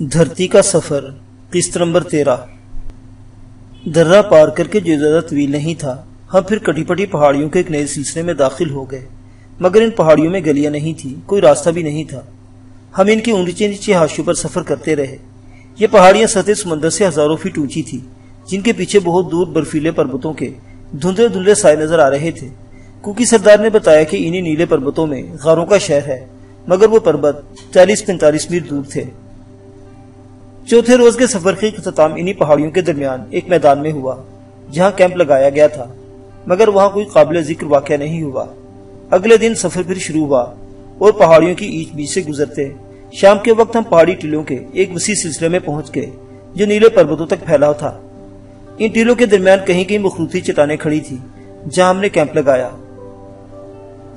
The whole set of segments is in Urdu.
دھرتی کا سفر قسط نمبر 13۔ درہ پار کر کے جو زیادہ طویل نہیں تھا، ہم پھر کٹی پٹی پہاڑیوں کے ایک نئے سلسلے میں داخل ہو گئے، مگر ان پہاڑیوں میں گلیاں نہیں تھی، کوئی راستہ بھی نہیں تھا۔ ہم ان کی اونچے نیچے حاشیوں پر سفر کرتے رہے۔ یہ پہاڑیاں سطح سمندر سے ہزاروں فٹ اونچی تھی، جن کے پیچھے بہت دور برفیلے پربتوں کے دھندلے دھندلے سائے نظر آ رہے تھے۔ کوکی سردار نے بتایا کہ انہی نیلے پربتوں میں غاروں کا شہر ہے، مگر وہ پربت 40-45 میل دور تھے۔ چوتھے روز کے سفر کا اختتام انہی پہاڑیوں کے درمیان ایک میدان میں ہوا، جہاں کیمپ لگایا گیا تھا، مگر وہاں کوئی قابل ذکر واقعہ نہیں ہوا۔ اگلے دن سفر پھر شروع ہوا اور پہاڑیوں کی ایچ بیچ سے گزرتے شام کے وقت ہم پہاڑی ٹیلوں کے ایک وسیع سلسلے میں پہنچ گئے جو نیلے پربتوں تک پھیلا تھا۔ ان ٹیلوں کے درمیان کہیں کہیں مخلوطی چٹانیں کھڑی تھی جہاں ہم نے کیمپ لگایا۔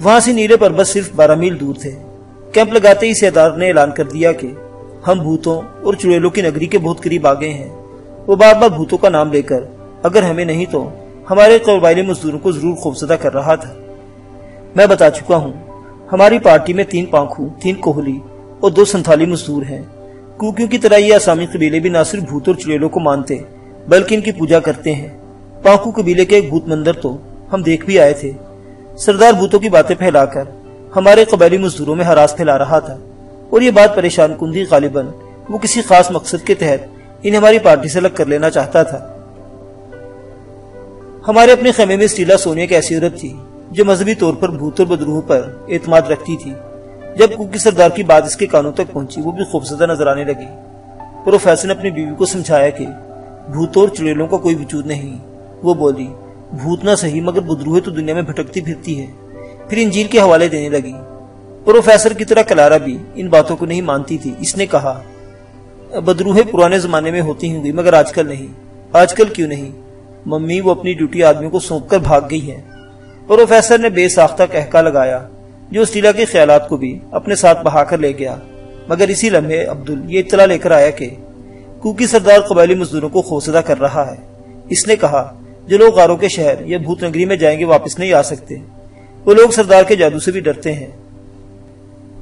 وہاں سے نیلے پربت صرف 12 میل دور تھے۔ کیمپ لگاتے ہی سردار نے اعلان کر دیا کہ ہم بھوتوں اور چڑیلوں کی نگری کے بہت قریب آ گئے ہیں۔ وہ بار بار بھوتوں کا نام لے کر اگر ہمیں نہیں تو ہمارے قبائلی مزدوروں کو ضرور خوفزدہ کر رہا تھا۔ میں بتا چکا ہوں، ہماری پارٹی میں 3 پانکھوں، 3 کوہلی اور 2 سنتھالی مزدور ہیں۔ کوکیوں کی طرح یہ آسامی قبیلے بھی نہ صرف بھوت اور چڑیلوں کو مانتے بلکہ ان کی پوجا کرتے ہیں۔ پانکھو قبیلے کے ایک بھوت مندر تو ہم دیکھ بھی آئے تھے۔ سردار بھوتوں کی باتیں پھیلا کر ہمارے قبائلی مزدوروں میں ہراس پھیلا رہا تھا، اور یہ بات پریشان کن تھی۔ غالباً وہ کسی خاص مقصد کے تحت انہیں ہماری پارٹی سے الگ کر لینا چاہتا تھا۔ ہمارے اپنے خیمے میں اسٹیلا سونی ایک ایسی عورت تھی جو مذہبی طور پر بھوت اور بدروح پر اعتماد رکھتی تھی۔ جب کوکی سردار کی بات اس کے کانوں تک پہنچی، وہ بھی خوفزدہ نظر آنے لگی۔ پروفیسر نے اپنی بیوی کو سمجھایا کہ بھوتوں اور چڑیلوں کا کوئی وجود نہیں۔ وہ بولی، بھوت نہ صحیح مگر بدروح تو دنیا میں بھٹکتی پھرتی ہے۔ پھر انجیل کے حوالے دینے لگی۔ پروفیسر کی طرح کلارا بھی ان باتوں کو نہیں مانتی تھی۔ اس نے کہا، بدروہیں پرانے زمانے میں ہوتی ہوں گی مگر آج کل نہیں۔ آج کل کیوں نہیں؟ ممی، وہ اپنی ڈیوٹی آدمیوں کو سونپ کر بھاگ گئی ہے۔ پروفیسر نے بے ساختہ کہکا لگایا جو اسٹیلا کے خیالات کو بھی اپنے ساتھ بہا کر لے گیا۔ مگر اسی لمحے عبدل یہ اطلاع لے کر آیا کہ کوکی سردار قبائلی مزدوروں کو خوفزدہ کر رہا ہے۔ اس نے کہا، جو لوگ غاروں کے شہر یا بھوت نگری میں جائیں گے واپس نہیں آ سکتے۔ وہ لوگ سردار کے جادو سے بھی ڈرتے ہیں۔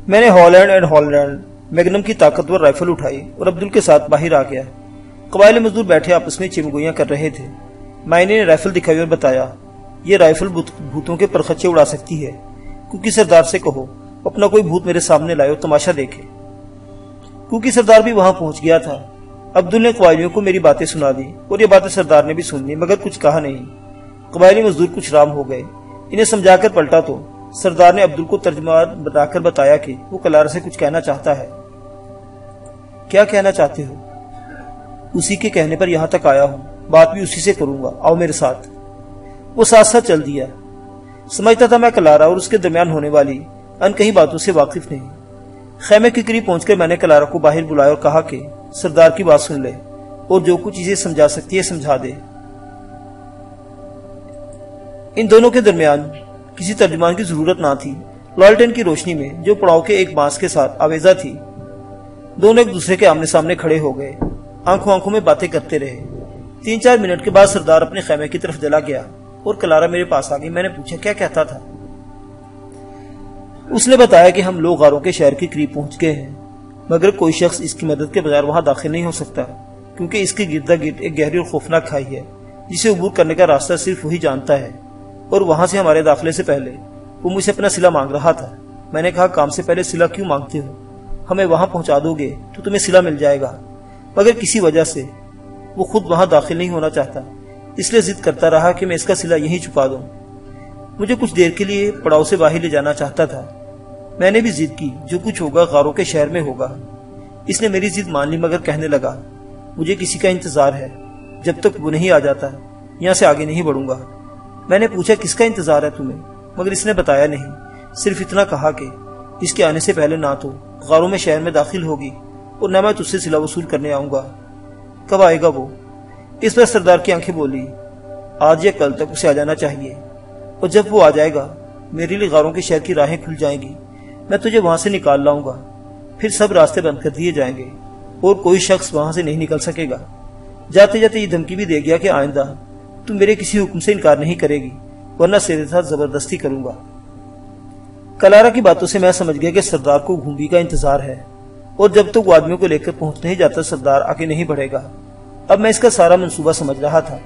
میں نے ہالینڈ اینڈ ہالینڈ میگنم کی طاقتور رائفل اٹھائی اور عبدل کے ساتھ باہر آ گیا۔ قبائلی مزدور بیٹھے آپس میں چمگوئیاں کر رہے تھے۔ مائنے نے رائفل دکھائی اور بتایا، یہ رائفل بھوتوں کے پرخچے اڑا سکتی ہے۔ کوکی سردار سے کہو اپنا کوئی بھوت میرے سامنے لائے اور تماشا دیکھے۔ کوکی سردار بھی وہاں پہنچ گیا تھا۔ عبدل نے قبائلیوں کو میری باتیں سنا دی اور یہ باتیں سردار نے بھی سن لی، مگر کچھ کہا نہیں۔ قبائلی مزدور کچھ رام ہو گئے۔ انہیں سمجھا کر پلٹا تو سردار نے عبدل کو ترجمان بتا کر بتایا کہ وہ کلارا سے کچھ کہنا چاہتا ہے۔ کیا کہنا چاہتے ہو؟ اسی کے کہنے پر یہاں تک آیا ہوں، بات بھی اسی سے کروں گا، آؤ میرے ساتھ۔ وہ ساتھ ساتھ چل دیا۔ سمجھتا تھا میں کلارا اور اس کے درمیان ہونے والی ان کہیں باتوں سے واقف نہیں۔ خیمے کے قریب پہنچ کر میں نے کلارا کو باہر بلایا اور کہا کہ سردار کی بات سن لے اور جو کچھ چیزیں سمجھا سکتی ہے سمجھا دے۔ ان دونوں کے درمیان کسی ترجمان کی ضرورت نہ تھی۔ لالٹین کی روشنی میں جو پڑاؤ کے ایک بانس کے ساتھ آویزہ تھی، دونوں ایک دوسرے کے آمنے سامنے کھڑے ہو گئے، آنکھوں میں باتیں کرتے رہے۔ 3-4 منٹ کے بعد سردار اپنے خیمے کی طرف چلا گیا اور کلارا میرے پاس آ گئی۔ میں نے پوچھا، کیا کہتا تھا؟ اس نے بتایا کہ ہم لوگ غاروں کے شہر کے قریب پہنچ گئے ہیں، مگر کوئی شخص اس کی مدد کے بغیر وہاں داخل نہیں ہو سکتا، کیونکہ اس کے گردا گرد ایک گہری اور خوفناک کھائی ہے جسے عبور کرنے کا راستہ صرف وہی جانتا ہے، اور وہاں سے ہمارے داخلے سے پہلے وہ مجھ سے اپنا صلہ مانگ رہا تھا۔ میں نے کہا، کام سے پہلے صلہ کیوں مانگتے ہو؟ ہمیں وہاں پہنچا دو گے تو تمہیں صلہ مل جائے گا۔ مگر کسی وجہ سے وہ خود وہاں داخل نہیں ہونا چاہتا، اس لیے ضد کرتا رہا کہ میں اس کا صلہ یہیں چکا دوں۔ مجھے کچھ دیر کے لیے پڑاؤ سے باہر لے جانا چاہتا تھا۔ میں نے بھی ضد کی، جو کچھ ہوگا غاروں کے شہر میں ہوگا۔ اس نے میری ضد مان لی، مگر کہنے لگا، مجھے کسی کا انتظار ہے، جب تک وہ نہیں آ جاتا یہاں سے آگے نہیں بڑھوں گا۔ میں نے پوچھا، کس کا انتظار ہے تمہیں؟ مگر اس نے بتایا نہیں، صرف اتنا کہا کہ اس کے آنے سے پہلے نہ تو غاروں میں شہر میں داخل ہوگی اور نہ میں تجھ سے صلہ وصول کرنے آؤں گا۔ کب آئے گا وہ؟ اس پر سردار کی آنکھیں بولی، آج یا کل تک اسے آ جانا چاہیے، اور جب وہ آ جائے گا میرے لیے غاروں کے شہر کی راہیں کھل جائیں گی، میں تجھے وہاں سے نکال لاؤں گا۔ پھر سب راستے بند کر دیے جائیں گے اور کوئی شخص وہاں سے نہیں نکل سکے گا۔ جاتے جاتے یہ دھمکی بھی دے گیا کہ آئندہ تم میرے کسی حکم سے انکار نہیں کرے گی، ورنہ تیرے ساتھ زبردستی کروں گا۔ کلارا کی باتوں سے میں سمجھ گیا کہ سردار کو گھونگی کا انتظار ہے۔ اور جب تک وہ آدمیوں کو لے کر پہنچ نہیں جاتا سردار آگے نہیں بڑھے گا۔ اب میں اس کا سارا منصوبہ سمجھ رہا تھا۔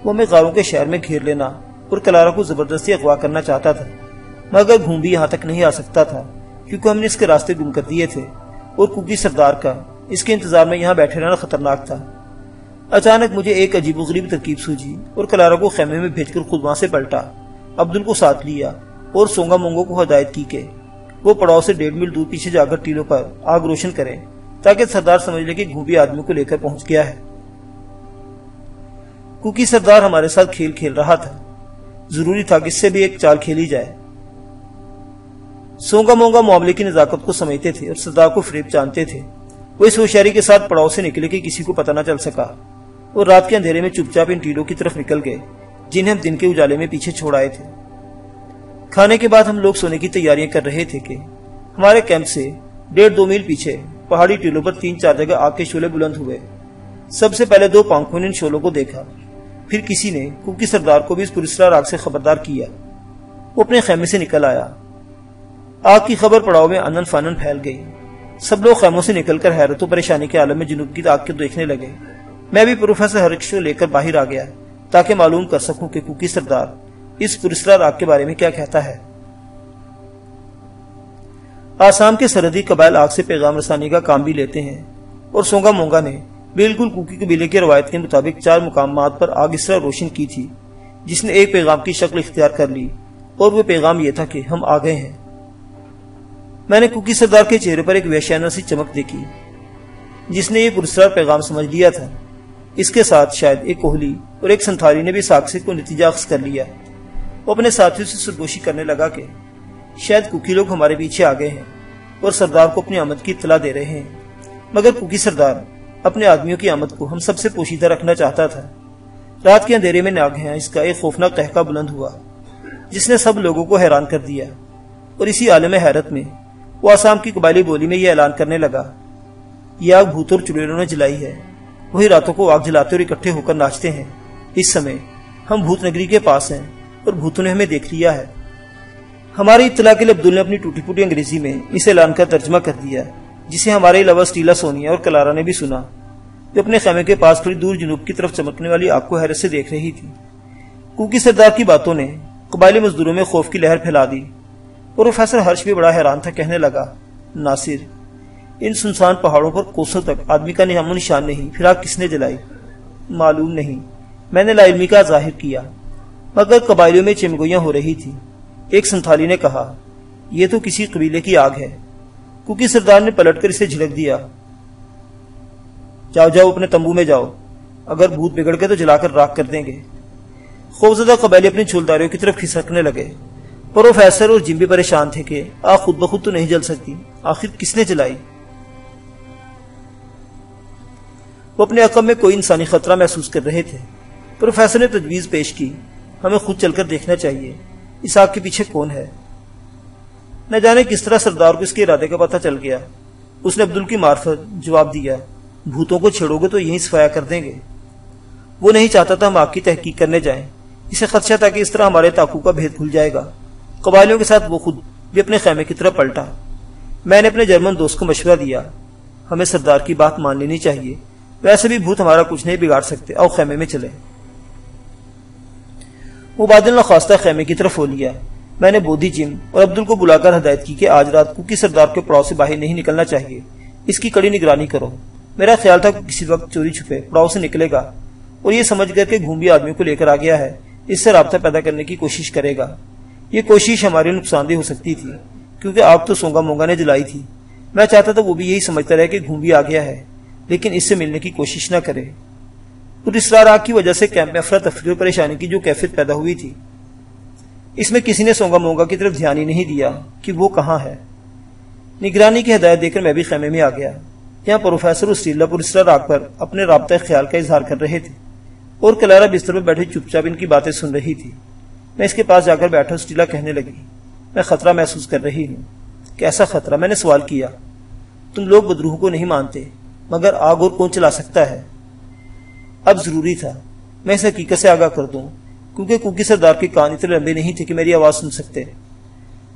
وہ ہمیں غاروں کے شہر میں گھیر لینا اور کلارا کو زبردستی اغوا کرنا چاہتا تھا، مگر گھوم بھی یہاں تک نہیں آ سکتا تھا کیونکہ ہم نے اس کے راستے گم کر دیے تھے اور کوکی سردار کا اس کے انتظار میں یہاں بیٹھے رہنا خطرناک تھا۔ اچانک مجھے ایک عجیب و غریب ترکیب سوجی اور کلارا کو خیمے میں بھیج کر خود وہاں سے پلٹا، عبدل کو ساتھ لیا اور سونگا مونگو کو ہدایت کی کہ وہ پڑاؤ سے 1.5 میل دور پیچھے جا کر ٹیلوں پر آگ روشن کریں تاکہ سردار سمجھ لے کہ گھوبی آدمیوں کو لے کر پہنچ گیا ہے۔ کوکی سردار ہمارے ساتھ کھیل کھیل رہا تھا، ضروری تھا کہ اس سے بھی ایک چال کھیلی جائے۔ سونگا مونگا معاملے کی نزاکت کو سمجھتے تھے اور سردار کو فریب جانتے تھے۔ وہ اس ہوشیاری کے ساتھ پڑاؤ سے نکلے کہ کسی کو پتہ نہ چل سکا اور رات کے اندھیرے میں چپ چاپ ان ٹیلوں کی طرف نکل گئے جنہیں ہم دن کے اجالے میں پیچھے چھوڑ آئے تھے۔ کھانے کے بعد ہم لوگ سونے کی تیاریاں کر رہے تھے کہ ہمارے کیمپ سے 1.5-2 میل پیچھے پہاڑی ٹیلوں پر 3-4 جگہ آگ کے شعلے بلند ہوئے۔ سب سے پہلے 2 پانکھوں نے ان شعلوں کو دیکھا، پھر کسی نے کوکی سردار کو بھی اس پراسرار آگ سے خبردار کیا۔ وہ اپنے خیمے سے نکل آیا۔ آگ کی خبر پڑاؤ میں انن فانن پھیل گئی۔ سب لوگ خیموں سے نکل کر حیرت و پریشانی کے عالم میں جنوب کی آگ کے دیکھنے لگے۔ میں بھی پروفیسر ہرکش کو لے کر باہر آ گیا تاکہ معلوم کر سکوں کہ کوکی سردار اس پراسرار آگ کے بارے میں کیا کہتا ہے۔ آسام کے سرحدی قبائل آگ سے پیغام رسانی کا کام بھی لیتے ہیں اور سونگا مونگا نے بالکل کوکی قبیلے کی روایت کے مطابق 4 مقامات پر آگ اس طرح روشن کی تھی جس نے ایک پیغام کی شکل اختیار کر لی، اور وہ پیغام یہ تھا کہ ہم آ گئے ہیں۔ میں نے کوکی سردار کے چہرے پر ایک وحشیانہ سی چمک دیکھی جس نے یہ پراسرار پیغام سمجھ لیا تھا۔ اس کے ساتھ شاید ایک کوہلی اور ایک سنتھالی نے بھی ساکھ سے کوئی نتیجہ اخذ کر لیا۔ وہ اپنے ساتھیوں سے سرگوشی کرنے لگا کہ شاید کوکی لوگ ہمارے پیچھے آ گئے ہیں اور سردار کو اپنی آمد کی اطلاع دے رہے ہیں، مگر کوکی سردار اپنے آدمیوں کی آمد کو ہم سب سے پوشیدہ رکھنا چاہتا تھا۔ رات کے اندھیرے میں ناگہاں اس کا ایک خوفناک قہقہ بلند ہوا جس نے سب لوگوں کو حیران کر دیا، اور اسی عالم حیرت میں وہ آسام کی قبائلی بولی میں یہ اعلان کرنے لگا، یہ آگ بھوتوں اور چڑیلوں نے جلائی ہے، وہی راتوں کو آگ جلاتے اور اکٹھے ہو کر ناچتے ہیں۔ اس سمے ہم بھوت نگری کے پاس ہیں اور بھوتوں نے ہمیں دیکھ لیا ہے۔ ہماری اطلاع کے لیے عبدل نے اپنی ٹوٹی پھوٹی انگریزی میں اس اعلان کا ترجمہ کر دیا، جسے ہمارے علاوہ سٹیلا، سونیا اور کلارا نے بھی سنا، جو اپنے خیمے کے پاس تھوڑی دور جنوب کی طرف چمکنے والی آگ کو حیرت سے دیکھ رہی تھی۔ کوکی سردار کی باتوں نے قبائلی مزدوروں میں خوف کی لہر پھیلا دی۔ پروفیسر ہرش بھی بڑا حیران تھا، کہنے لگا، ناصر، ان سنسان پہاڑوں پر کوسوں تک آدمی کا نام و نشان نہیں، پھر آگ کس نے جلائی؟ معلوم نہیں، میں نے لا علمی کا ظاہر کیا، مگر قبائلیوں میں چمگویاں ہو رہی تھی۔ ایک سنتھالی نے کہا، یہ تو کسی قبیلے کی آگ ہے۔ کوکی سردار نے پلٹ کر اسے جھڑک دیا، جاؤ جاؤ اپنے تمبو میں جاؤ، اگر بھوت بگڑ گئے تو جلا کر راکھ کر دیں گے۔ خوفزدہ قبائلی اپنی چھولداریوں کی طرف کھسکنے لگے۔ پروفیسر اور جم بھی پریشان تھے کہ آگ خود بخود تو نہیں جل سکتی، آخر کس نے جلائی؟ وہ اپنے عقب میں کوئی انسانی خطرہ محسوس کر رہے تھے۔ پروفیسر نے تجویز پیش کی، ہمیں خود چل کر دیکھنا چاہیے، اس آگ کے پیچھے کون ہے؟ نہ جانے کس طرح سردار کو اس کے ارادے کا پتہ چل گیا۔ اس نے عبدل کی معرفت جواب دیا، بھوتوں کو چھیڑو گے تو یہیں صفایا کر دیں گے۔ وہ نہیں چاہتا تھا ہم آگ کی تحقیق کرنے جائیں، اسے خدشہ تھا کہ اس طرح ہمارے تاکو کا بھید کھل جائے گا۔ قبائلیوں کے ساتھ وہ خود بھی اپنے خیمے کی طرف پلٹا۔ میں نے اپنے جرمن دوست کو مشورہ دیا، ہمیں سردار کی بات مان لینی چاہیے، ویسے بھی بھوت ہمارا کچھ نہیں بگاڑ سکتے، آؤ خیمے میں چلیں۔ مبادل نخواستہ خیمے کی طرف ہو لیا۔ میں نے بودھی جم اور عبدل کو بلا کر ہدایت کی کہ آج رات کوکی سردار کے پڑاؤ سے باہر نہیں نکلنا چاہیے، اس کی کڑی نگرانی کرو۔ میرا خیال تھا کہ کسی وقت چوری چھپے پڑاؤ سے نکلے گا اور یہ سمجھ کر کے گھومبی آدمیوں کو لے کر آ گیا ہے، اس سے رابطہ پیدا کرنے کی کوشش کرے گا۔ یہ کوشش ہمارے نقصان دہ ہو سکتی تھی کیونکہ آگ تو سونگا مونگا نے جلائی تھی۔ میں چاہتا تھا وہ بھی یہی سمجھتا رہے کہ گھومبی آ گیا ہے، لیکن اس سے ملنے کی کوشش نہ کرے۔ پراسرار آگ کی وجہ سے کیمپ میں افراتفری اور پریشانی کی جو کیفیت پیدا ہوئی تھی، اس میں کسی نے سونگا مونگا کی طرف دھیان ہی نہیں دیا کہ وہ کہاں ہے۔ نگرانی کی ہدایت دے کر میں بھی خیمے میں آ گیا۔ یہاں پروفیسر اور سٹیلا پراسرار آگ پر اپنے رابطہ خیال کا اظہار کر رہے تھے اور کلارا بستر میں بیٹھے چپ چاپ ان کی باتیں سن رہی تھی۔ میں اس کے پاس جا کر بیٹھا، سٹیلا کہنے لگی، میں خطرہ محسوس کر رہی ہوں۔ کیسا خطرہ؟ میں نے سوال کیا۔ تم لوگ بدروح کو نہیں مانتے، مگر آگ اور کون چلا سکتا ہے؟ اب ضروری تھا میں اس حقیقت سے آگاہ کر دوں، کیونکہ کوکی سردار کے کان اتنے لمبے نہیں تھے کہ میری آواز سن سکتے۔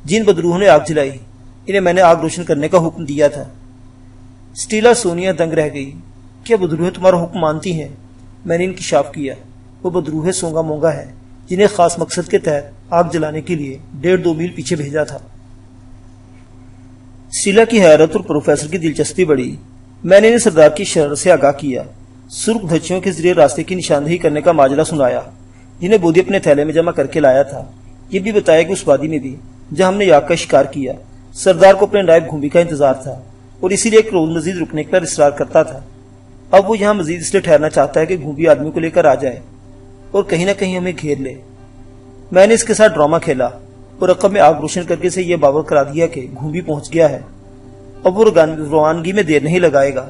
جن بدروحوں نے آگ جلائی، انہیں میں نے آگ روشن کرنے کا حکم دیا تھا۔ اسٹیلا سونیا دنگ رہ گئی. کیا بدروہیں تمہارا حکم مانتی ہیں؟ میں نے انکشاف کیا. وہ بدروہیں سونگا مونگا ہے جنہیں خاص مقصد کے تحت آگ جلانے کے لیے 1.5-2 میل پیچھے بھیجا تھا. اسٹیلا کی حیرت اور پروفیسر کی دلچسپی بڑھی. میں نے انہیں سردار کی شرح سے آگاہ کیا. سرخ دھچیوں کے ذریعے راستے کی نشاندہی کرنے کا ماجرا سنایا جنہیں بودھی اپنے تھیلے میں جمع کر کے لایا تھا. یہ بھی بتایا کہ اس وادی میں بھی جہاں ہم نے یاک کا شکار کیا سردار کو اپنے نائب گھومبی کا انتظار تھا اور اسی لیے ایک روز مزید رکنے پر اصرار کرتا تھا. اب وہ یہاں مزید اس لیے ٹھہرنا چاہتا ہے کہ گھومبی آدمی کو لے کر آ جائے اور کہیں نہ کہیں ہمیں گھیر لے. میں نے اس کے ساتھ ڈرامہ کھیلا اور عقب میں آگ روشن کر کے اسے یہ باور کرا دیا کہ گھومبی پہنچ گیا ہے. اب وہ روانگی میں دیر نہیں لگائے گا.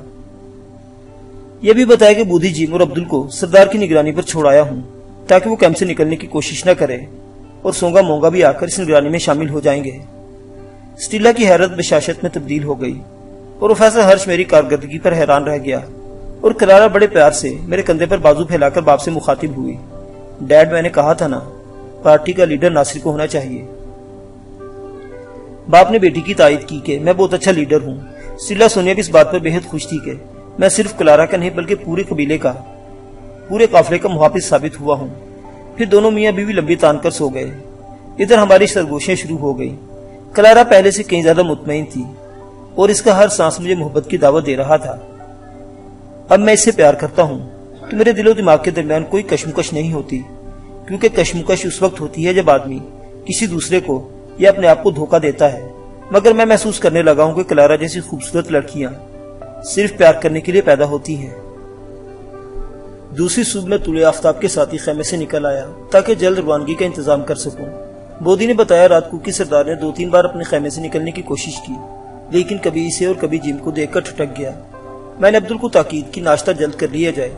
یہ بھی بتایا کہ بودھی جیم اور عبدل کو سردار کی نگرانی پر چھوڑایا ہوں تاکہ وہ کیمپ سے نکلنے کی کوشش نہ کرے اور سونگا مونگا بھی آ کر اس نگرانی میں شامل ہو جائیں گے. اسٹیلا کی حیرت بشاشت میں تبدیل ہو گئی. پروفیسر ہرش میری کارکردگی پر حیران رہ گیا اور کلارا بڑے پیار سے میرے کندھے پر بازو پھیلا کر باپ سے مخاطب ہوئی. ڈیڈ، میں نے کہا تھا نا، پارٹی کا لیڈر ناصر کو ہونا چاہیے. باپ نے بیٹی کی تائید کی کہ میں بہت اچھا لیڈر ہوں. اسٹیلا سونیا بھی اس بات پر بہت خوش تھی کہ میں صرف کلارا کا نہیں بلکہ پورے قبیلے کا، پورے قافلے کا محافظ ثابت ہوا ہوں. پھر دونوں میاں بیوی لمبی تان کر سو گئے. ادھر ہماری سرگوشیاں شروع ہو گئی. کلارا پہلے سے کہیں زیادہ مطمئن تھی اور اس کا ہر سانس مجھے محبت کی دعوت دے رہا تھا. اب میں اس سے پیار کرتا ہوں تو میرے دل و دماغ کے درمیان کوئی کشمکش نہیں ہوتی، کیونکہ کشمکش اس وقت ہوتی ہے جب آدمی کسی دوسرے کو یا اپنے آپ کو دھوکہ دیتا ہے. مگر میں محسوس کرنے لگا ہوں کہ کلارا جیسی خوبصورت لڑکیاں صرف پیار کرنے کے لیے پیدا ہوتی ہیں. دوسری صبح میں طلوع آفتاب کے ساتھ ہی خیمے سے نکل آیا تاکہ جلد روانگی کا انتظام کر سکوں. بودھی نے بتایا رات کو کہ سردار نے 2-3 بار اپنے خیمے سے نکلنے کی کوشش کی، لیکن کبھی اسے اور کبھی جیم کو دیکھ کر ٹھٹک گیا. میں نے عبدل کو تاکید کی ناشتہ جلد کر لیا جائے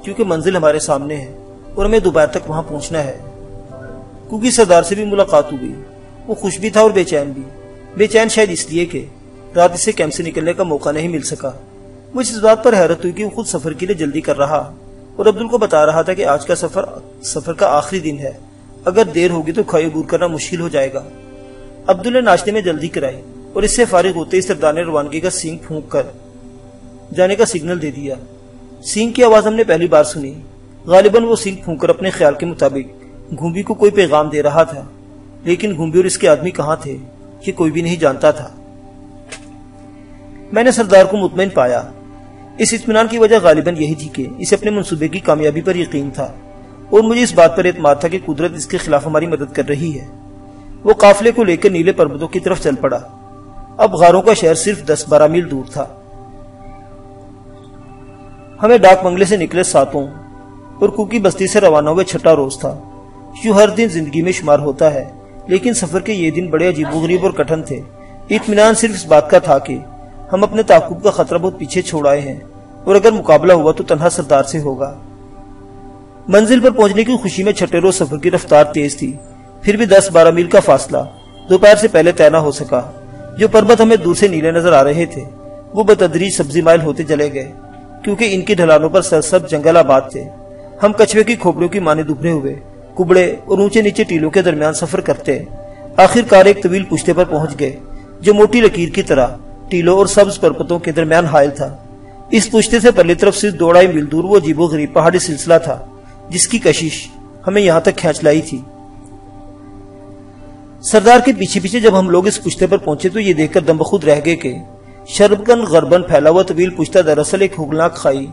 کیونکہ منزل ہمارے سامنے ہے اور ہمیں دوپہر تک وہاں پہنچنا ہے. کیونکہ سردار سے بھی ملاقات ہو گئی. وہ خوش بھی تھا اور بے چین بھی. بے چین شاید اس لیے کہ رات اسے کیمپ سے نکلنے کا موقع نہیں مل سکا. مجھے اس بات پر حیرت ہوئی کہ وہ خود سفر کے لیے جلدی کر رہا اور عبدل کو بتا رہا تھا کہ آج کا سفر کا آخری دن ہے، اگر دیر ہوگی تو کھائی عبور کرنا مشکل ہو جائے گا. عبدل نے ناشتے میں جلدی کرائی اور اس سے فارغ ہوتے ہی سردار نے روانگی کا سینگ پھونک کر جانے کا سگنل دے دیا. سینگ کی آواز ہم نے پہلی بار سنی. غالباً وہ سینگ پھونک کر اپنے خیال کے مطابق گھومبی کو کوئی پیغام دے رہا تھا، لیکن گھومبی اور اس کے آدمی کہاں تھے یہ کوئی بھی نہیں جانتا تھا. میں نے سردار کو مطمئن پایا. اس اطمینان کی وجہ غالباً یہی تھی کہ اسے اپنے منصوبے کی کامیابی پر یقین تھا اور مجھے اس بات پر اعتماد تھا کہ قدرت اس کے خلاف ہماری مدد کر رہی ہے. وہ قافلے کو لے کر نیلے پربتوں کی طرف چل پڑا. اب غاروں کا شہر صرف 10-12 میل دور تھا. ہمیں ڈاک بنگلے سے نکلے 7 اور کوکی بستی سے روانہ ہوئے 6 روز تھا. یوں ہر دن زندگی میں شمار ہوتا ہے، لیکن سفر کے یہ دن بڑے عجیب و غریب اور کٹھن تھے. اطمینان صرف اس بات کا تھا کہ ہم اپنے تعاقب کا خطرہ بہت پیچھے چھوڑ آئے ہیں اور اگر مقابلہ ہوا تو تنہا سردار سے ہوگا. منزل پر پہنچنے کی خوشی میں 6 روز سفر کی رفتار تیز تھی. پھر بھی 10-12 میل کا فاصلہ دوپہر سے پہلے طے نہ ہو سکا. جو پربت ہمیں دور سے نیلے نظر آ رہے تھے وہ بتدریج سبزی مائل ہوتے چلے گئے کیونکہ ان کی ڈھلانوں پر سرسبز جنگل آباد تھے. ہم کچھوے کی کھوپڑیوں کی مانند ابھرے ہوئے کبڑے اور اونچے نیچے ٹیلوں کے درمیان سفر کرتے آخر کار ایک طویل پشتے پر پہنچ گئے جو موٹی لکیر کی طرح ٹیلوں اور سبز پربتوں کے درمیان حائل تھا. اس پشتے سے پرلی طرف صرف 2-2.5 میل دور وہ عجیب و غریب پہاڑی سلسلہ تھا جس کی کشش ہمیں یہاں تک کھینچ لائی تھی. سردار کے پیچھے پیچھے جب ہم لوگ اس پشتے پر پہنچے تو یہ دیکھ کر دم بخود رہ گئے کہ شرقاً غرباً پھیلا ہوا طویل پشتہ دراصل ایک ہوگناک کھائی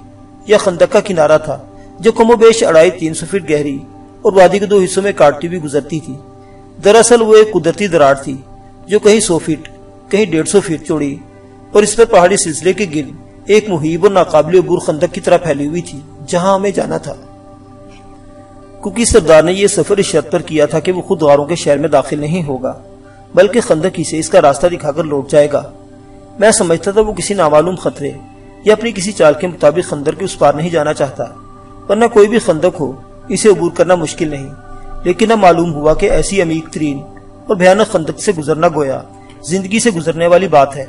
یا خندق کا کنارہ تھا جو کم و بیش 250-300 فٹ گہری اور وادی کے 2 حصوں میں کاٹتی ہوئی گزرتی تھی. دراصل وہ ایک قدرتی دراڑ تھی جو کہیں 100 فٹ کہیں 150 فٹ چوڑی اور اس پر پہاڑی سلسلے کے گرد ایک محیب اور ناقابل عبور خندق کی طرح پھیلی ہوئی تھی جہاں ہمیں جانا تھا. کیونکہ سردار نے یہ سفر اس شرط پر کیا تھا کہ وہ خود غاروں کے شہر میں داخل نہیں ہوگا بلکہ خندق ہی سے اس کا راستہ دکھا کر لوٹ جائے گا. میں سمجھتا تھا وہ کسی نامعلوم خطرے یا اپنی کسی چال کے مطابق خندق کے اس پار نہیں جانا چاہتا، ورنہ کوئی بھی خندق ہو اسے عبور کرنا مشکل نہیں. لیکن اب معلوم ہوا کہ ایسی عمیق ترین اور بھیانک خندق سے گزرنا گویا زندگی سے گزرنے والی بات ہے.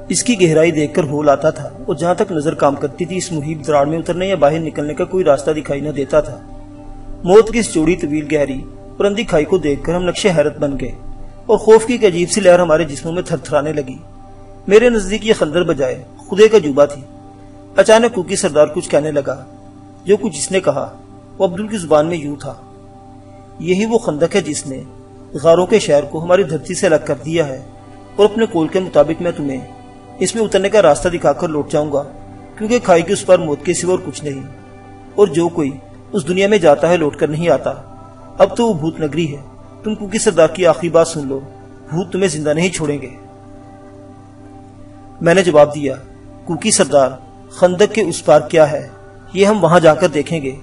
اس کی گہرائی دیکھ کر ہول آتا تھا اور جہاں تک نظر کام کرتی تھی اس محیب دراڑ میں اترنے یا باہر نکلنے کا کوئی راستہ دکھائی نہ دیتا تھا. موت کی اس چوڑی طویل گہری اور اندھی کھائی کو دیکھ کر ہم نقشے حیرت بن گئے. اور خوف کی ایک عجیب سی لہر ہمارے جسموں میں تھر تھرانے لگی۔ میرے نزدیک یہ خنجر بجائے خدے کا جوبہ تھی۔ اچانک کوکی سردار کچھ کہنے لگا۔ جو کچھ اس نے کہا وہ عبدل کی زبان میں یوں تھا: یہی وہ خندق ہے جس نے غاروں کے شہر کو ہماری دھرتی سے الگ کر دیا ہے، اور اپنے قول کے مطابق میں تمہیں اس میں اترنے کا راستہ دکھا کر لوٹ جاؤں گا، کیونکہ کھائی کے اس پر موت کے سوا اور کچھ نہیں، اور جو کوئی اس دنیا میں جاتا ہے لوٹ کر نہیں آتا۔ اب تو وہ بھوت نگری ہے۔ تم کوکی سردار کی آخری بات سن لو، بھوت تمہیں زندہ نہیں چھوڑیں گے۔ میں نے جواب دیا: کوکی سردار، خندق کے اس پار کیا ہے یہ ہم وہاں جا کر دیکھیں گے،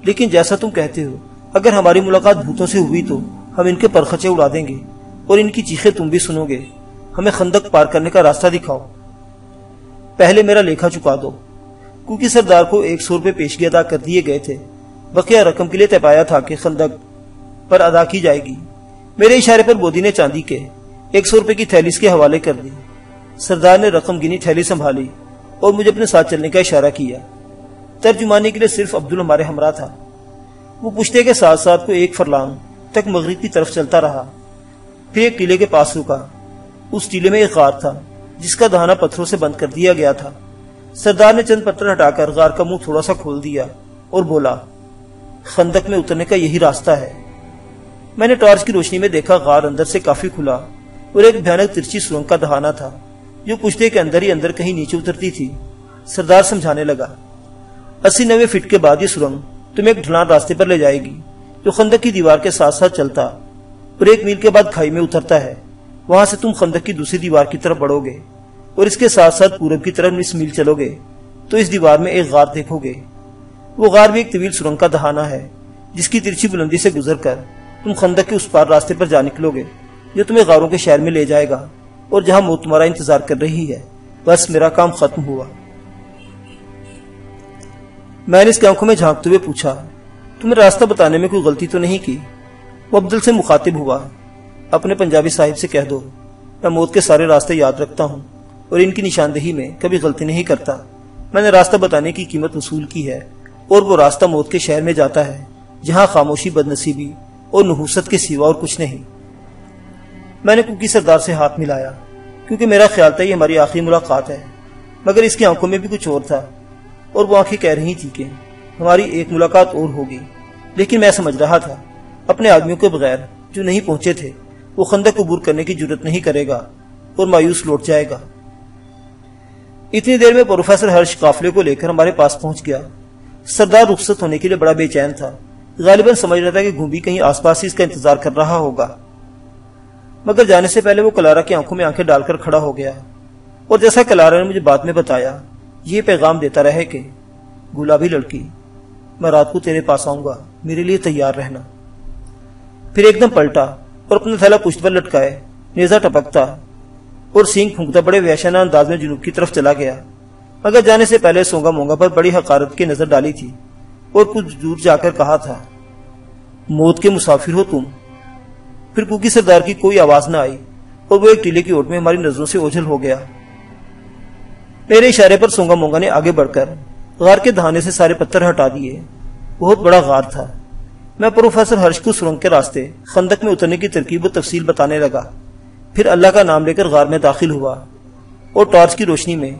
لیکن جیسا تم کہتے ہو اگر ہماری ملاقات بھوتوں سے ہوئی تو ہم ان کے پرخچے اڑا دیں گے اور ان کی چیخیں تم بھی سنو گے۔ ہمیں خندق پار کرنے کا راستہ دکھاؤ۔ پہلے میرا لیکھا چکا دو۔ کوکی سردار کو 100 روپے پیشگی ادا کر دیے گئے تھے۔ بقیہ رقم کے لیے طے پایا تھا کہ خندق پر ادا کی جائے گی۔ میرے اشارے پر بودی نے چاندی کے 100 روپے کی تھیلی اس کے حوالے کر دی۔ سردار نے رقم گنی، تھیلی سنبھالی اور مجھے اپنے ساتھ چلنے کا اشارہ کیا۔ ترجمانی کے لیے صرف عبدل ہمارے ہمراہ تھا۔ وہ پشتے کے ساتھ ساتھ کو 1 فرلانگ تک مغرب کی طرف چلتا رہا، پھر ایک ٹیلے کے پاس رکا۔ اس ٹیلے میں ایک غار تھا جس کا دہانہ پتھروں سے بند کر دیا گیا تھا۔ سردار نے چند پتھر ہٹا کر غار کا منہ تھوڑا سا کھول دیا اور بولا: خندق میں اترنے کا یہی راستہ ہے۔ میں نے ٹارچ کی روشنی میں دیکھا غار اندر سے کافی کھلا اور ایک بھیانک ترچھی سرنگ کا دہانہ تھا جو پشتے کے اندر ہی اندر کہیں نیچے اترتی تھی۔ سردار سمجھانے لگا: 80-90 فٹ کے بعد یہ سرنگ تمہیں ایک ڈھلان راستے پر لے جائے گی جو خندق کی دیوار کے ساتھ ساتھ چلتا اور 1 میل کے بعد کھائی میں اترتا ہے۔ وہاں سے تم خندق کی دوسری دیوار کی طرف بڑھو گے اور اس کے ساتھ ساتھ پورب کی طرف 20 میل چلو گے تو اس دیوار میں ایک غار دیکھو گے۔ وہ غار بھی ایک طویل سرنگ کا دہانہ ہے جس کی ترچھی بلندی سے گزر کر تم خندق کے اس پار راستے پر جا نکلو گے جو تمہیں غاروں کے شہر میں لے جائے گا اور جہاں موت تمہارا انتظار کر رہی ہے۔ بس میرا کام ختم ہوا۔ میں نے اس کی آنکھوں میں جھانکتے ہوئے پوچھا: تمہیں راستہ بتانے میں کوئی غلطی تو نہیں کی؟ وہ عبدل سے مخاطب ہوا: اپنے پنجابی صاحب سے کہہ دو میں موت کے سارے راستے یاد رکھتا ہوں اور ان کی نشاندہی میں کبھی غلطی نہیں کرتا۔ میں نے راستہ بتانے کی قیمت وصول کی ہے اور وہ راستہ موت کے شہر میں جاتا ہے جہاں خاموشی، بدنصیبی اور نحوست کے سوا اور کچھ نہیں۔ میں نے کوکی سردار سے ہاتھ ملایا کیونکہ میرا خیال تھا یہ ہماری آخری ملاقات ہے، مگر اس کی آنکھوں میں بھی کچھ اور تھا اور وہ آنکھیں کہہ رہی تھی کہ ہماری ایک ملاقات اور ہوگی۔ لیکن میں سمجھ رہا تھا اپنے آدمیوں کے بغیر جو نہیں پہنچے تھے وہ خندق عبور کرنے کی جرت نہیں کرے گا اور مایوس لوٹ جائے گا۔ اتنی دیر میں پروفیسر ہرش قافلے کو لے کر ہمارے پاس پہنچ گیا۔ سردار رخصت ہونے کے لیے بڑا بے چین تھا، غالباً سمجھ رہا تھا کہ گھومبی کہیں آس پاس ہی اس کا انتظار کر رہا ہوگا، مگر جانے سے پہلے وہ کلارا کی آنکھوں میں آنکھیں ڈال کر کھڑا ہو گیا اور جیسا کلارا نے مجھے بعد میں بتایا یہ پیغام دیتا رہے کہ گلابی لڑکی، میں رات کو تیرے پاس آؤں گا، میرے لیے تیار رہنا۔ پھر ایک دم پلٹا اور اپنا تھیلا پشت پر لٹکائے، نیزہ ٹپکتا اور سینگ پھونکتا بڑے وحشیانہ انداز میں جنوب کی طرف چلا گیا، مگر جانے سے پہلے سونگا مونگا پر بڑی حقارت کی نظر ڈالی تھی اور کچھ دور جا کر کہا تھا: موت کے مسافر ہو تم۔ پھر کوکی سردار کی کوئی آواز نہ آئی اور وہ ایک ٹیلے کی اوٹ میں ہماری نظروں سے اوجھل ہو گیا۔ میرے اشارے پر سونگا مونگا نے آگے بڑھ کر غار کے دہانے سے سارے پتھر ہٹا دیے۔ بہت بڑا غار تھا۔ میں پروفیسر ہرش کو سرنگ کے راستے خندق میں اترنے کی ترکیب و تفصیل بتانے لگا، پھر اللہ کا نام لے کر غار میں داخل ہوا اور ٹارچ کی روشنی میں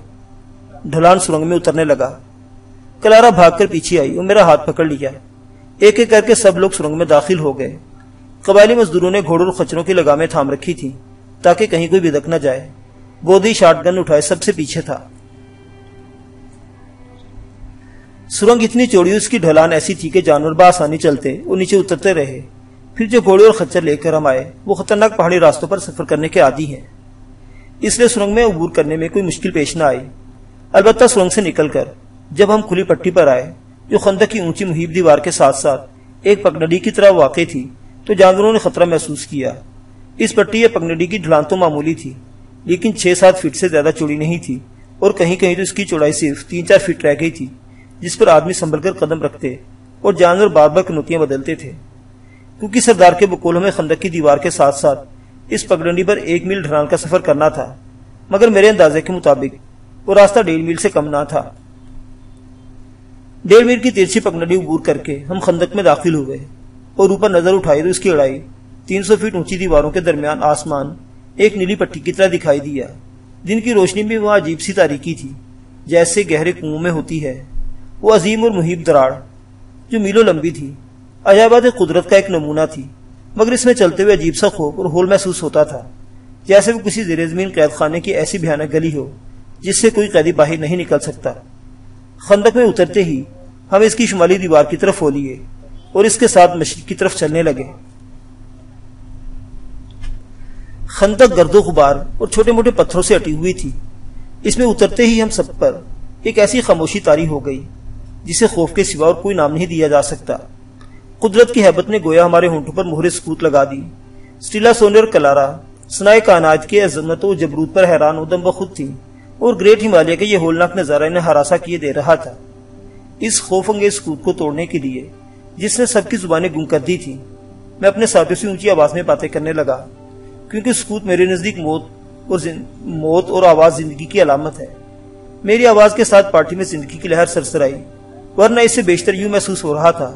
ڈھلان سرنگ میں اترنے لگا۔ کلارا بھاگ کر پیچھے آئی اور میرا ہاتھ پکڑ لیا۔ ایک ایک کر کے سب لوگ سرنگ میں داخل ہو گئے۔ قبائلی مزدوروں نے گھوڑوں اور خچروں کی لگامیں تھام رکھی تھیں تاکہ کہیں کوئی بدک نہ جائے۔ بودی شاٹ گن اٹھائے سب سے پیچھے تھا۔ سرنگ اتنی چوڑی، اس کی ڈھلان ایسی تھی کہ جانور بآسانی چلتے اور نیچے اترتے رہے۔ پھر جو گھوڑے اور خچر لے کر ہم آئے وہ خطرناک پہاڑی راستوں پر سفر کرنے کے عادی ہیں، اس لیے سرنگ میں عبور کرنے میں کوئی مشکل پیش نہ آئی۔ البتہ سرنگ سے نکل کر جب ہم کھلی پٹی پر آئے جو خندق کی اونچی محیط دیوار کے ساتھ ساتھ ایک پگڈنڈی کی طرح واقع تھی تو جانوروں نے خطرہ محسوس کیا۔ اس پٹی یا پگڈنڈی کی ڈھلان تو معمولی تھی لیکن 6-7 فٹ سے زیادہ چوڑی نہیں تھی اور کہیں کہیں تو اس کی چوڑائی صرف 3-4 فٹ رہ گئی تھی جس پر آدمی سنبھل کر قدم رکھتے اور جانور بار بار کنوتیاں بدلتے تھے۔ کیونکہ سردار کے بقول ہمیں خندق کی دیوار کے ساتھ ساتھ اس پگڈنڈی پر 1 میل ڈھلان کا سفر کرنا تھا، مگر میرے اندازے کے مطابق وہ راستہ 1.5 میل سے کم نہ تھا۔ 1.5 میل کی تیرچھی پگڈنڈی عبور کر کے ہم خندق میں داخل ہوئے اور اوپر نظر اٹھائی تو اس کی اڑائی 300 فٹ اونچی دیواروں کے درمیان آسمان ایک نیلی پٹی کی طرح دکھائی دیا۔ دن کی روشنی میں وہاں عجیب سی تاریکی تھی، جیسے گہرے کنویں میں ہوتی ہے۔ وہ عظیم اور محیط دراڑ جو میلوں لمبی تھی عجائبات قدرت کا ایک نمونہ تھی، مگر اس میں چلتے ہوئے عجیب سا خوف اور ہول محسوس ہوتا تھا، جیسے وہ کسی زیر زمین قید خانے کی ایسی بھیانک گلی ہو جس سے کوئی قیدی باہر نہیں نکل سکتا۔ خندق میں اترتے ہی ہم اس کی شمالی دیوار کی طرف ہو لیے اور اس کے ساتھ مشرق کی طرف چلنے لگے۔ خندق گرد و غبار اور چھوٹے موٹے پتھروں سے اٹی ہوئی تھی۔ اس میں اترتے ہی ہم سب پر ایک ایسی خاموشی طاری ہو گئی جسے خوف کے سوا اور کوئی نام نہیں دیا جا سکتا۔ قدرت کی ہیبت نے گویا ہمارے ہونٹوں پر مہر سکوت لگا دی۔ سٹیلا سونی اور کلارا صنائے کائنات کے عظمت و جبروت پر حیران و دم بخود تھی، اور گریٹ ہمالیہ کا یہ ہولناک نظارہ انہیں ہراساں کیے دے رہا تھا۔ اس خوف انگیز سکوت کو توڑنے کے لیے جس نے سب کی زبانیں گم کر دی تھی، میں اپنے ساتھیوں سے اونچی آواز میں باتیں کرنے لگا، کیونکہ سکوت میرے نزدیک موت اور آواز زندگی کی علامت ہے۔ میری آواز کے ساتھ پارٹی میں زندگی کی لہر سرسر آئی، ورنہ اس سے بیشتر یوں محسوس ہو رہا تھا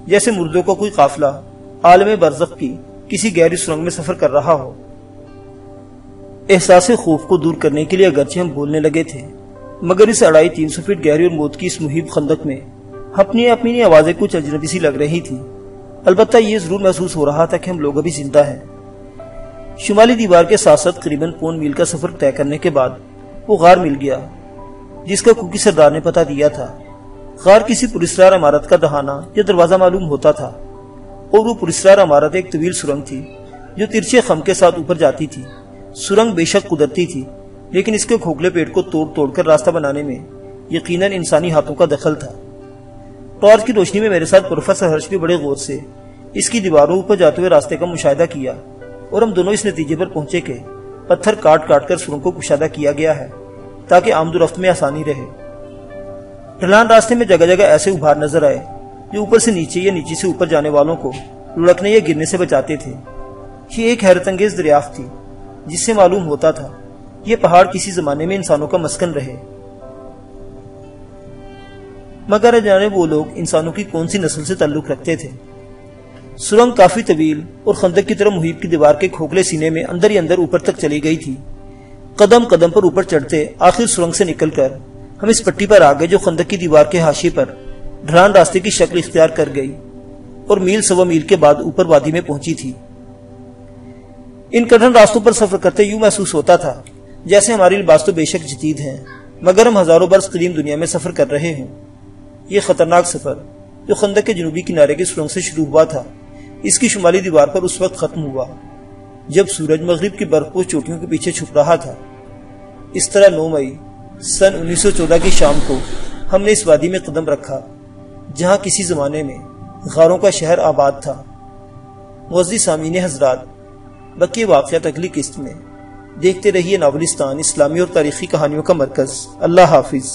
جیسے مردوں کا کوئی قافلہ عالم برزخ کی کسی گہری سرنگ میں سفر کر رہا ہو۔ احساس خوف کو دور کرنے کے لیے اگرچہ ہم بولنے لگے تھے، مگر اس 350 فٹ گہری اور موت کی اس محیط خندق میں اپنی آوازیں کچھ اجنبی سی لگ رہی تھی۔ البتہ یہ ضرور محسوس ہو رہا تھا کہ ہم لوگ ابھی زندہ ہیں۔ شمالی دیوار کے ساتھ ساتھ قریباً 1.25 میل کا سفر طے کرنے کے بعد وہ غار مل گیا جس کا کوکی سردار نے پتہ دیا تھا۔ غار کسی پراسرار عمارت کا دہانہ یا دروازہ معلوم ہوتا تھا، اور وہ پراسرار عمارت ایک طویل سرنگ تھی جو ترچھے خم کے ساتھ اوپر جاتی تھی۔ سرنگ بے شک قدرتی تھی، لیکن اس کے کھوکھلے پیٹ کو توڑ کر راستہ بنانے میں یقیناً انسانی ہاتھوں کا دخل تھا۔ ٹارچ کی روشنی میں میرے ساتھ پروفیسر ہرش بھی بڑے غور سے اس کی دیواروں اوپر جاتے ہوئے راستے کا مشاہدہ کیا، اور ہم دونوں اس نتیجے پر پہنچے کہ پتھر کاٹ کر سرنگ کو کشادہ کیا گیا ہے تاکہ آمد و رفت میں آسانی رہے۔ ڈھلان راستے میں جگہ جگہ ایسے ابھار نظر آئے جو اوپر سے نیچے یا نیچے سے اوپر جانے والوں کو لڑکنے یا گرنے سے بچاتے تھے۔ یہ ایک حیرت انگیز دریافت تھی جس سے معلوم ہوتا تھا یہ پہاڑ کسی زمانے میں انسانوں کا مسکن رہے، مگر جانے وہ لوگ انسانوں کی کون سی نسل سے تعلق رکھتے تھے۔ سرنگ کافی طویل اور خندق کی طرح محیط کی دیوار کے کھوکھلے سینے میں اندر ہی اندر اوپر تک چلی گئی تھی۔ قدم قدم پر اوپر چڑھتے آخر سرنگ سے نکل کر ہم اس پٹی پر آ گئے جو خندق کی دیوار کے حاشیے پر ڈھلان راستے کی شکل اختیار کر گئی اور میل سوا میل کے بعد اوپر وادی میں پہنچی تھی۔ ان کٹھن راستوں پر سفر کرتے یوں محسوس ہوتا تھا جیسے ہماری لباس تو بے شک جدید ہیں، مگر ہم ہزاروں برس قدیم دنیا میں سفر کر رہے ہیں۔ یہ خطرناک سفر جو خندق کے جنوبی کنارے کی سرنگ سے شروع ہوا تھا، اس کی شمالی دیوار پر اس وقت ختم ہوا جب سورج مغرب کی برف پوش چوٹیوں کے پیچھے چھپ رہا تھا۔ اس طرح 9 مئی سن 1914 کی شام کو ہم نے اس وادی میں قدم رکھا جہاں کسی زمانے میں غاروں کا شہر آباد تھا۔ معزز سامعین حضرات، باقی واقعات اگلی قسط میں۔ دیکھتے رہیے ناولستان، اسلامی اور تاریخی کہانیوں کا مرکز۔ اللہ حافظ۔